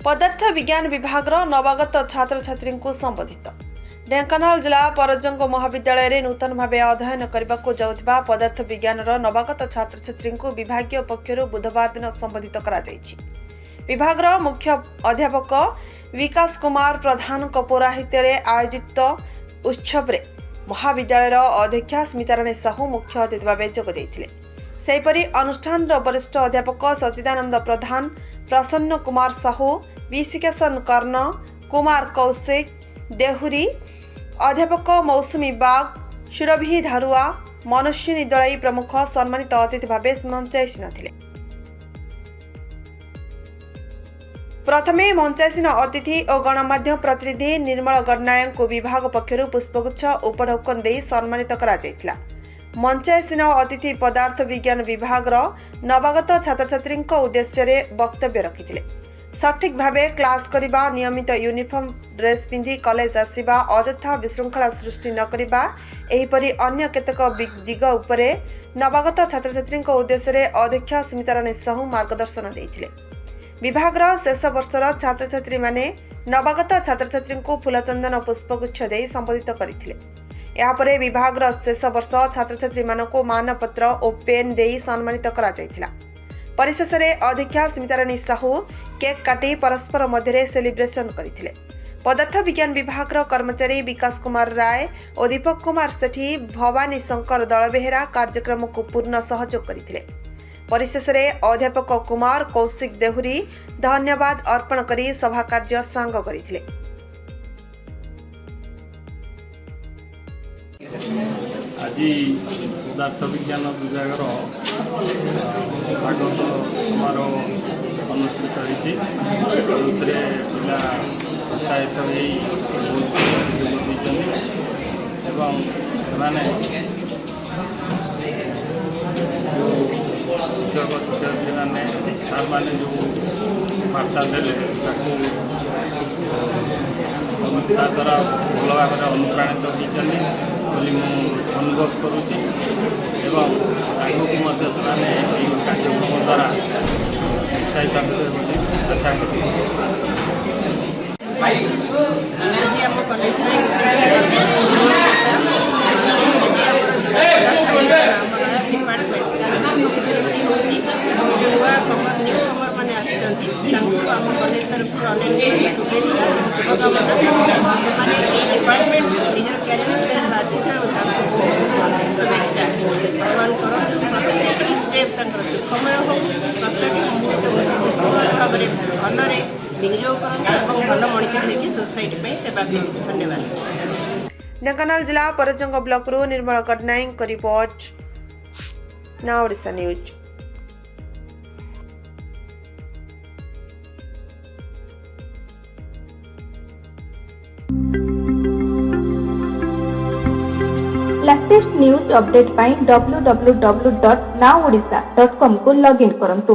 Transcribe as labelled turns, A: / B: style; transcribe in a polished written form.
A: पदार्थ विज्ञान विभाग नवागत छात्र छात्री को संबोधित। ढेंकानाल जिला परजंग महाविद्यालय नूतन भाव अध्ययन करने को जाउथिबा पदार्थ विज्ञान नवागत छात्र छात्री को विभागीय पक्षर बुधवार दिन संबोधित करा जायछि। विभाग मुख्य अध्यापक विकास कुमार प्रधान पौराहित्य आयोजित उत्सव रे महाविद्यालय अध्यक्षा स्मिताराणी साहू मुख्य अतिथि भाव जोग देथिले। सेहीपरि अनुष्ठान वरिष्ठ अध्यापक सचिदानंद प्रधान, प्रसन्न कुमार साहू, विशिकेशन कर्ण, कुमार कौशिक देहुरी, अध्यापक मौसुमी बाग, सुरभि धारुआ, मनुष्यनी दलाई प्रमुख सम्मानित अतिथि भाव मंचासीन थिले। प्रथमे मंचासीन अतिथि और गणमाध्यम प्रतिनिधि निर्मल गणनायक को विभाग पक्षर पुष्पगुच्छ उपढौकन दे सम्मानित करा जायतिला। मंचासीन अतिथि पदार्थ विज्ञान विभाग नवागत छात्र छात्री उद्देश्य रे वक्तव्य रखिथिले। सठिक भावे क्लास करिबा, नियमित यूनिफॉर्म ड्रेस पिंधि कॉलेज आसिबा, अଯଥା विशृंखला सृष्टि न करिबा, एहिपरि अन्य केतक दिग उपरे नवागत छात्र छात्री उद्देश्य रे अध्यक्ष स्मिताराणी साहू मार्गदर्शन देथिले। विभाग शेष वर्षर छात्र छात्री माने नवागत छात्र छात्री को फूलचंदन पुष्पगुच्छ दे संबोधित करथिले। यापरे विभाग शेष वर्ष छात्र छात्री मानको मानपत्र और पेन दे सम्मानित करा जायतिला। परिशेष रे अध्यक्षा स्मिताराणी साहू केक काटी परस्पर मध्य सेलिब्रेशन करथिले। पदार्थ विज्ञान विभाग कर्मचारी विकास कुमार राय और दीपक कुमार सेठी, भवानी शंकर दलबेहेरा कार्यक्रम को पूर्ण सहयोग करथिले। परिशेष रे अध्यापक कुमार कौशिक देहुरी धन्यवाद अर्पण करी सभा कार्य सांग करथिले।
B: आज पदार्थ विज्ञान विभाग स्वागत समारोह अनुष्ठित होती पिला उत्साहित शिक्षक शिक्षयित्री मैंने सार मैंने जो वार्ता देले द्वारा भल भाव अनुप्राणित होती बोली अनुभव करुँच एवं आगक से कार्यक्रम द्वारा उत्साहित हेबे बोली आशा
A: ढेंकानाल जिला Parjang block Nirmal Gananayak report, now Odisha news.
C: Latest news update पाई www.nowodisha.com को लॉगिन करंतु।